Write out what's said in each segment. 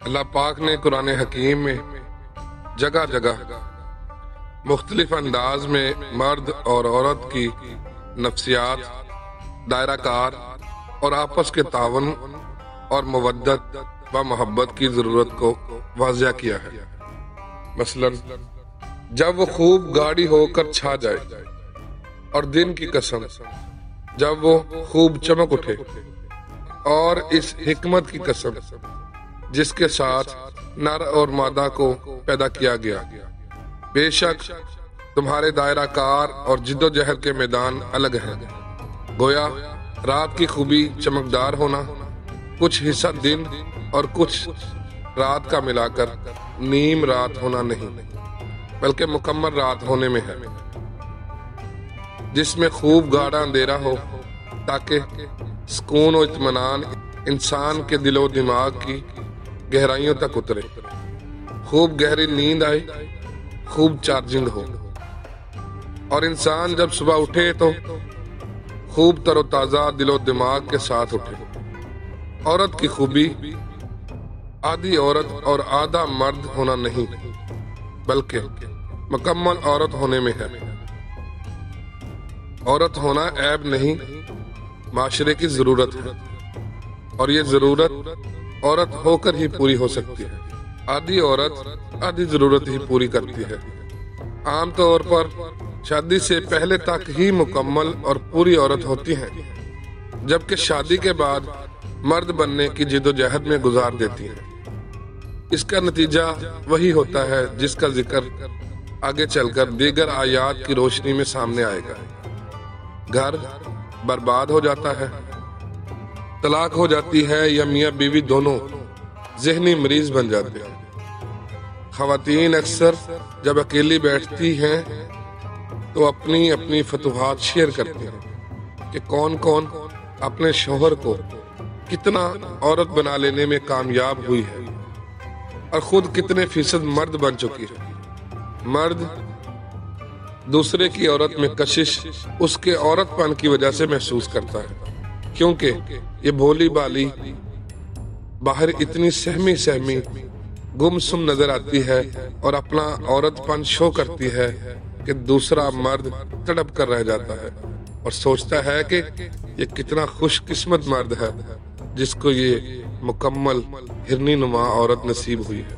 اللہ پاک نے قرآن حکیم میں جگہ جگہ مختلف انداز میں مرد اور عورت کی نفسیات، دائرہ کار اور آپس کے تعاون اور مودت و محبت کی ضرورت کو واضح کیا ہے۔ مثلا جب وہ خوب گاڑی ہو کر چھا جائے اور دن کی قسم جب وہ خوب چمک اٹھے، اور اس حکمت کی قسم جس کے ساتھ نر اور مادہ کو پیدا کیا گیا، بے شک تمہارے دائرہ کار اور جد و جہد کے میدان الگ ہیں۔ گویا رات کی خوبی چمکدار ہونا کچھ حصہ دن اور کچھ رات کا ملا کر نیم رات ہونا نہیں، بلکہ مکمل رات ہونے میں ہے، جس میں خوب گاڑا اندھیرا ہو تاکہ سکون و اطمینان انسان کے دل و دماغ کی گہرائیوں تک اترے، خوب گہری نیند آئے، خوب چارجنگ ہو، اور انسان جب صبح اٹھے تو خوب تر و تازہ دل و دماغ کے ساتھ اٹھے۔ عورت کی خوبی آدھی عورت اور آدھا مرد ہونا نہیں، بلکہ مکمل عورت ہونے میں ہے۔ عورت ہونا عیب نہیں، معاشرے کی ضرورت ہے، اور یہ ضرورت عورت ہو کر ہی پوری ہو سکتی ہے۔ آدھی عورت آدھی ضرورت ہی پوری کرتی ہے۔ عام طور پر شادی سے پہلے تک ہی مکمل اور پوری عورت ہوتی ہیں، جبکہ شادی کے بعد مرد بننے کی جد و جہد میں گزار دیتی ہیں۔ اس کا نتیجہ وہی ہوتا ہے جس کا ذکر آگے چل کر دیگر آیات کی روشنی میں سامنے آئے گا۔ گھر برباد ہو جاتا ہے، طلاق ہو جاتی ہے، یا میاں بیوی دونوں ذہنی مریض بن جاتے ہیں۔ خواتین اکثر جب اکیلی بیٹھتی ہیں تو اپنی اپنی فتوحات شیئر کرتی ہیں کہ کون کون اپنے شوہر کو کتنا عورت بنا لینے میں کامیاب ہوئی ہے، اور خود کتنے فیصد مرد بن چکی ہے۔ مرد دوسرے کی عورت میں کشش اس کے عورت پن کی وجہ سے محسوس کرتا ہے، کیونکہ یہ بھولی بالی باہر اتنی سہمی گم سم نظر آتی ہے اور اپنا عورت پن شو کرتی ہے کہ دوسرا مرد تڑپ کر رہ جاتا ہے اور سوچتا ہے کہ یہ کتنا خوش قسمت مرد ہے جس کو یہ مکمل ہرنی نما عورت نصیب ہوئی ہے،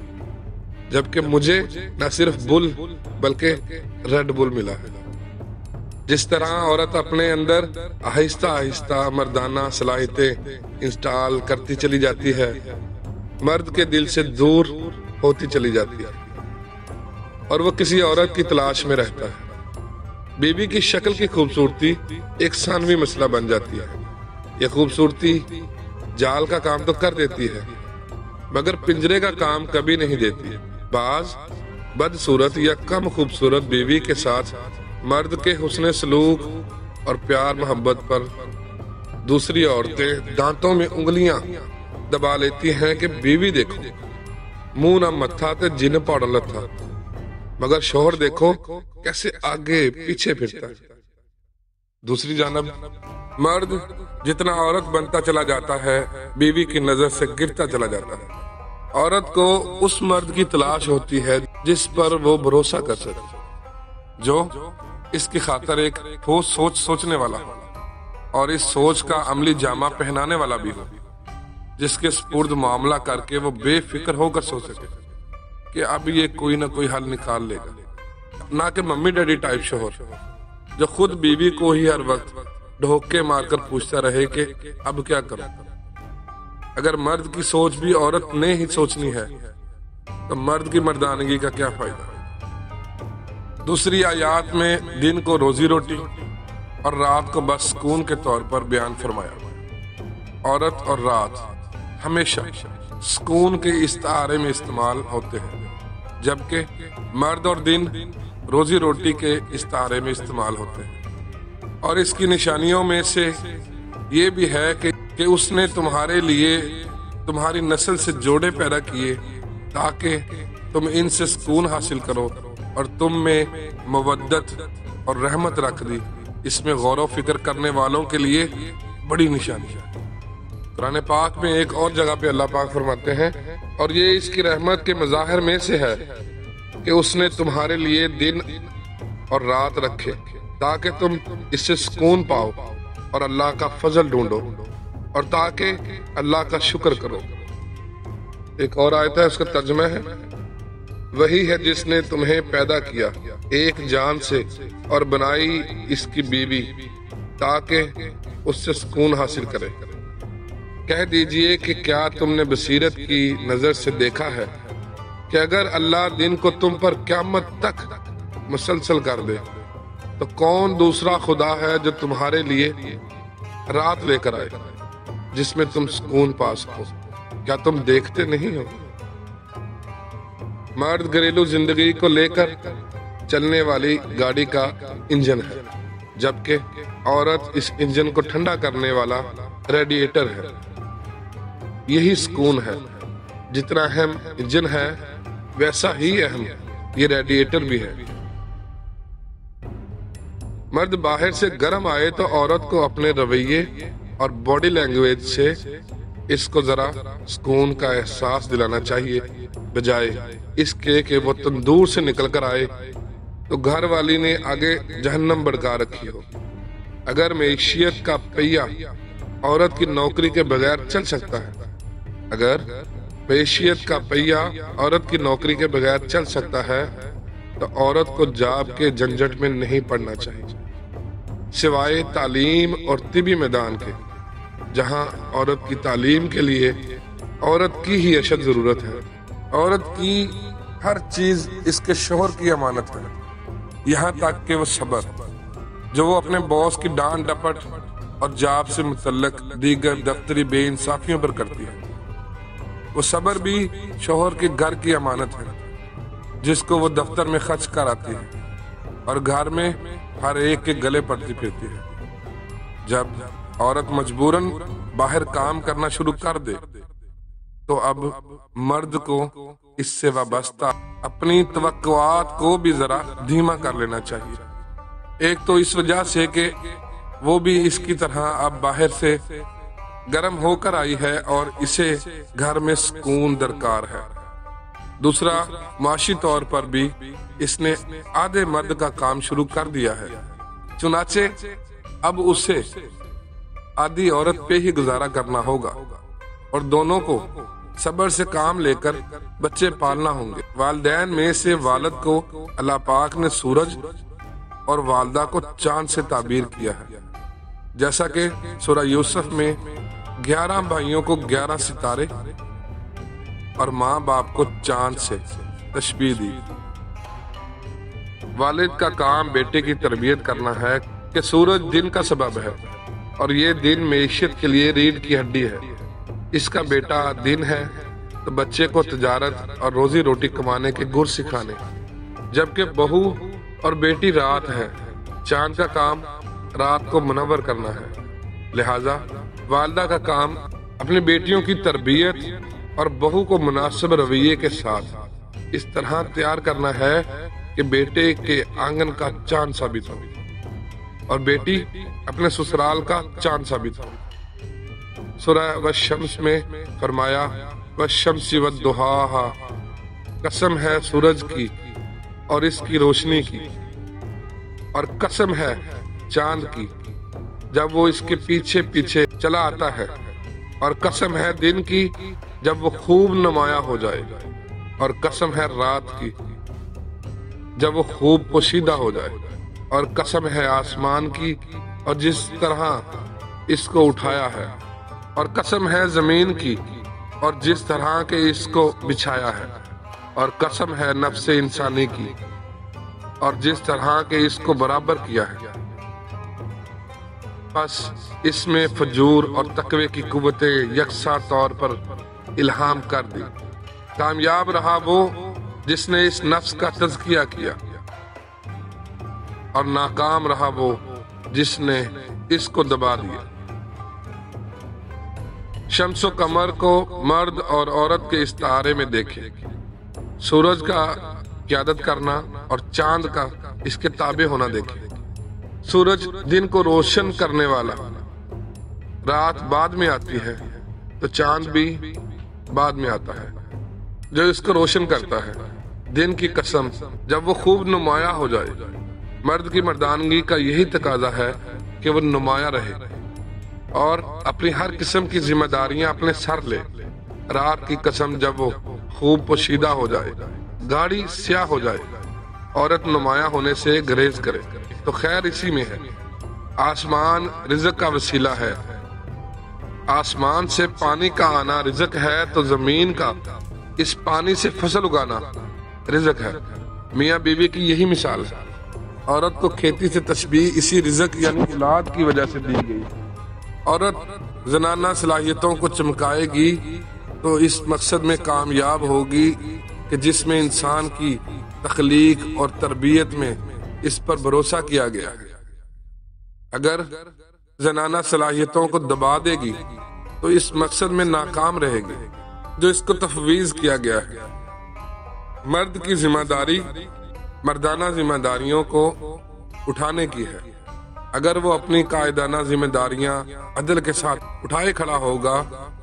جبکہ مجھے نہ صرف بل بلکہ ریڈ بل ملا ہے۔ جس طرح عورت اپنے اندر آہستہ آہستہ مردانہ صلاحیتیں انسٹال کرتی چلی جاتی ہے، مرد کے دل سے دور ہوتی چلی جاتی ہے، اور وہ کسی عورت کی تلاش میں رہتا ہے۔ بیوی کی شکل کی خوبصورتی ایک ثانوی مسئلہ بن جاتی ہے۔ یہ خوبصورتی جال کا کام تو کر دیتی ہے، مگر پنجرے کا کام کبھی نہیں دیتی۔ بعض بدصورت یا کم خوبصورت بیوی کے ساتھ مرد کے حسن سلوک اور پیار محبت پر دوسری عورتیں دانتوں میں انگلیاں دبا لیتی ہیں کہ بیوی دیکھو منہ نہ متھا تے جن پاڑ لتھا، مگر شوہر دیکھو کیسے آگے پیچھے پھرتا ہے۔ دوسری جانب مرد جتنا عورت بنتا چلا جاتا ہے، بیوی کی نظر سے گرتا چلا جاتا ہے۔ عورت کو اس مرد کی تلاش ہوتی ہے جس پر وہ بھروسہ کر سکے، جو اس کی خاطر ایک ٹھوس سوچ سوچنے والا ہو، اور اس سوچ کا عملی جامہ پہنانے والا بھی ہو، جس کے سپرد معاملہ کر کے وہ بے فکر ہو کر سو سکے کہ اب یہ کوئی نہ کوئی حل نکال لے گا۔ نہ کہ ممی ڈیڈی ٹائپ شوہر جو خود بیوی کو ہی ہر وقت ڈھوکے مار کر پوچھتا رہے کہ اب کیا کروں۔ اگر مرد کی سوچ بھی عورت نے ہی سوچنی ہے تو مرد کی مردانگی کا کیا فائدہ۔ دوسری آیات میں دن کو روزی روٹی اور رات کو بس سکون کے طور پر بیان فرمایا۔ عورت اور رات ہمیشہ سکون کے استعارے میں استعمال ہوتے ہیں، جبکہ مرد اور دن روزی روٹی کے استعارے میں استعمال ہوتے ہیں۔ اور اس کی نشانیوں میں سے یہ بھی ہے کہ اس نے تمہارے لیے تمہاری نسل سے جوڑے پیدا کیے تاکہ تم ان سے سکون حاصل کرو، اور تم میں مودت اور رحمت رکھ دی۔ اس میں غور و فکر کرنے والوں کے لیے بڑی نشانی ہے۔ قرآن پاک میں ایک اور جگہ پہ اللہ پاک فرماتے ہیں اور یہ اس کی رحمت کے مظاہر میں سے ہے کہ اس نے تمہارے لیے دن اور رات رکھے تاکہ تم اس سے سکون پاؤ اور اللہ کا فضل ڈھونڈو اور تاکہ اللہ کا شکر کرو۔ ایک اور آیت ہے، اس کا ترجمہ ہے، وہی ہے جس نے تمہیں پیدا کیا ایک جان سے اور بنائی اس کی بیوی تاکہ اس سے سکون حاصل کرے۔ کہہ دیجئے کہ کیا تم نے بصیرت کی نظر سے دیکھا ہے کہ اگر اللہ دن کو تم پر قیامت تک مسلسل کر دے تو کون دوسرا خدا ہے جو تمہارے لیے رات لے کر آئے جس میں تم سکون پا سکو؟ کیا تم دیکھتے نہیں ہو؟ مرد گھریلو زندگی کو لے کر چلنے والی گاڑی کا انجن ہے، جبکہ عورت اس انجن کو ٹھنڈا کرنے والا ریڈیٹر ہے۔ یہی سکون ہے، جتنا اہم انجن ہے ویسا ہی اہم یہ ریڈیٹر بھی ہے۔ مرد باہر سے گرم آئے تو عورت کو اپنے رویے اور باڈی لینگویج سے اس کو ذرا سکون کا احساس دلانا چاہیے، بجائے اس کے کہ وہ تندور سے نکل کر آئے تو گھر والی نے آگے جہنم بڑھکا رکھی ہو۔ اگر معیشت کا پہیہ عورت کی نوکری کے بغیر چل سکتا ہے، اگر معیشت کا پہیہ عورت کی نوکری کے بغیر چل سکتا ہے تو عورت کو جاب کے جھنجٹ میں نہیں پڑنا چاہیے، سوائے تعلیم اور طبی میدان کے، جہاں عورت کی تعلیم کے لیے عورت کی ہی اشد ضرورت ہے۔ عورت کی ہر چیز اس کے شوہر کی امانت ہے، یہاں تک کہ وہ صبر جو وہ اپنے باس کی ڈانٹ ڈپٹ اور جاب سے متعلق دیگر دفتری بے انصافیوں پر کرتی ہے، وہ صبر بھی شوہر کے گھر کی امانت ہے جس کو وہ دفتر میں خرچ کر آتی ہے اور گھر میں ہر ایک کے گلے پڑتی پھرتی ہے۔ جب عورت مجبوراً باہر کام کرنا شروع کر دے تو اب مرد کو اس سے وابستہ اپنی توقعات کو بھی ذرا دھیما کر لینا چاہیے۔ ایک تو اس وجہ سے کہ وہ بھی اس کی طرح اب باہر سے گرم ہو کر آئی ہے اور اسے گھر میں سکون درکار ہے، دوسرا معاشی طور پر بھی اس نے آدھے مرد کا کام شروع کر دیا ہے، چنانچہ اب اسے آدھی عورت پہ ہی گزارا کرنا ہوگا اور دونوں کو صبر سے کام لے کر بچے پالنا ہوں گے۔ والدین میں سے والد کو اللہ پاک نے سورج اور والدہ کو چاند سے تعبیر کیا ہے، جیسا کہ سورہ یوسف میں 11 بھائیوں کو 11 ستارے اور ماں باپ کو چاند سے تشبیہ دی۔ والد کا کام بیٹے کی تربیت کرنا ہے کہ سورج دن کا سبب ہے اور یہ دن معیشت کے لیے ریڑھ کی ہڈی ہے، اس کا بیٹا دن ہے تو بچے کو تجارت اور روزی روٹی کمانے کے گر سکھانے، جبکہ بہو اور بیٹی رات ہے، چاند کا کام رات کو منور کرنا ہے۔ لہذا والدہ کا کام اپنی بیٹیوں کی تربیت اور بہو کو مناسب رویے کے ساتھ اس طرح تیار کرنا ہے کہ بیٹے کے آنگن کا چاند ثابت ہو اور بیٹی اپنے سسرال کا چاند ثابت ہو۔ سورہ والشمس میں فرمایا والشمس والضحاہا، قسم ہے سورج کی اور اس کی روشنی کی، اور قسم ہے چاند کی جب وہ اس کے پیچھے پیچھے چلا آتا ہے، اور قسم ہے دن کی جب وہ خوب نمایاں ہو جائے، اور قسم ہے رات کی جب وہ خوب پوشیدہ ہو جائے، اور قسم ہے آسمان کی اور جس طرح اس کو اٹھایا ہے، اور قسم ہے زمین کی اور جس طرح کے اس کو بچھایا ہے، اور قسم ہے نفس انسانی کی اور جس طرح کے اس کو برابر کیا ہے۔ بس اس میں فجور اور تقوی کی قوتیں یکساں طور پر الہام کر دی۔ کامیاب رہا وہ جس نے اس نفس کا تزکیہ کیا، اور ناکام رہا وہ جس نے اس کو دبا دیا۔ شمس و قمر کو مرد اور عورت کے استعارے میں دیکھیں، سورج کا قیادت کرنا اور چاند کا اس کے تابع ہونا دیکھیں۔ سورج دن کو روشن کرنے والا، رات بعد میں آتی ہے، تو چاند بھی بعد میں آتا ہے جو اس کو روشن کرتا ہے۔ دن کی قسم جب وہ خوب نمایاں ہو جائے۔ مرد کی مردانگی کا یہی تقاضا ہے کہ وہ نمایاں رہے اور اپنی ہر قسم کی ذمہ داریاں اپنے سر لے۔ رات کی قسم جب وہ خوب پوشیدہ ہو جائے، گاڑی سیاہ ہو جائے، عورت نمایاں ہونے سے گریز کرے تو خیر اسی میں ہے۔ آسمان رزق کا وسیلہ ہے، آسمان سے پانی کا آنا رزق ہے تو زمین کا اس پانی سے فصل اگانا رزق ہے۔ میاں بیوی کی یہی مثال ہے۔ عورت کو کھیتی سے تشبیہ اسی رزق یعنی اولاد کی وجہ سے دی گئی۔ عورت زنانہ صلاحیتوں کو چمکائے گی تو اس مقصد میں کامیاب ہوگی کہ جس میں انسان کی تخلیق اور تربیت میں اس پر بھروسہ کیا گیا ہے۔ اگر زنانہ صلاحیتوں کو دبا دے گی تو اس مقصد میں ناکام رہے گی جو اس کو تفویض کیا گیا ہے۔ مرد کی ذمہ داری مردانہ ذمہ داریوں کو اٹھانے کی ہے۔ اگر وہ اپنی قائدانہ ذمہ داریاں عدل کے ساتھ اٹھائے کھڑا ہوگا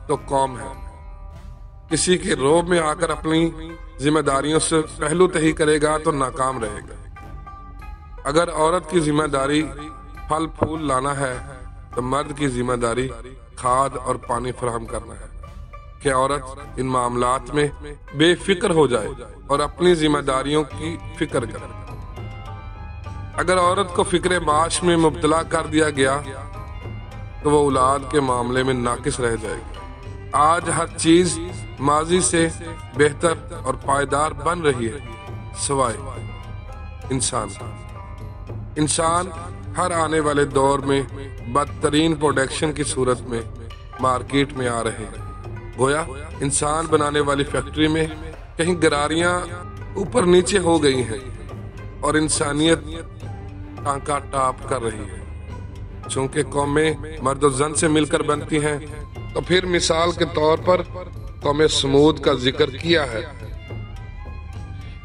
تو قوم ہے۔ کسی کے روب میں آ کر اپنی ذمہ داریوں سے پہلو تہی کرے گا تو ناکام رہے گا۔ اگر عورت کی ذمہ داری پھل پھول لانا ہے تو مرد کی ذمہ داری کھاد اور پانی فراہم کرنا ہے کہ عورت ان معاملات میں بے فکر ہو جائے اور اپنی ذمہ داریوں کی فکر کرے۔ اگر عورت کو فکر معاش میں مبتلا کر دیا گیا تو وہ اولاد کے معاملے میں ناقص رہ جائے گی۔ آج ہر چیز ماضی سے بہتر اور پائیدار بن رہی ہے سوائے انسان ہر آنے والے دور میں بدترین پروڈکشن کی صورت میں مارکیٹ میں آ رہے ہیں۔ گویا انسان بنانے والی فیکٹری میں کہیں گراریاں اوپر نیچے ہو گئی ہیں اور انسانیت ٹانکا ٹاپ کر رہی ہے۔ چونکہ قومیں مرد و زن سے مل کر بنتی ہیں تو پھر مثال کے طور پر قوم سمود کا ذکر کیا ہے۔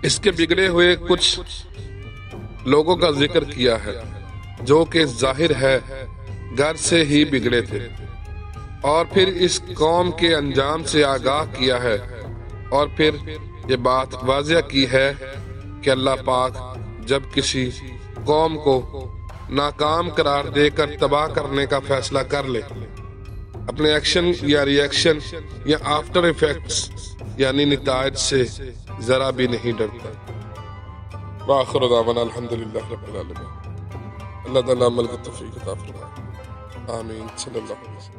اس کے بگڑے ہوئے کچھ لوگوں کا ذکر کیا ہے جو کہ ظاہر ہے گھر سے ہی بگڑے تھے، اور پھر اس قوم کے انجام سے آگاہ کیا ہے، اور پھر یہ بات واضح کی ہے کہ اللہ پاک جب کسی قوم کو ناکام قرار دے کر تباہ کرنے کا فیصلہ کر لے، اپنے ایکشن یا ری ایکشن یا آفٹر ایفیکٹس یعنی نتائج سے ذرا بھی نہیں ڈرتا۔ وآخر دعوانا الحمدللہ رب العالمین۔ اللہ تعالیٰ عمل کی توفیق عطا فرمائے۔ آمین صلی اللہ علیہ وسلم۔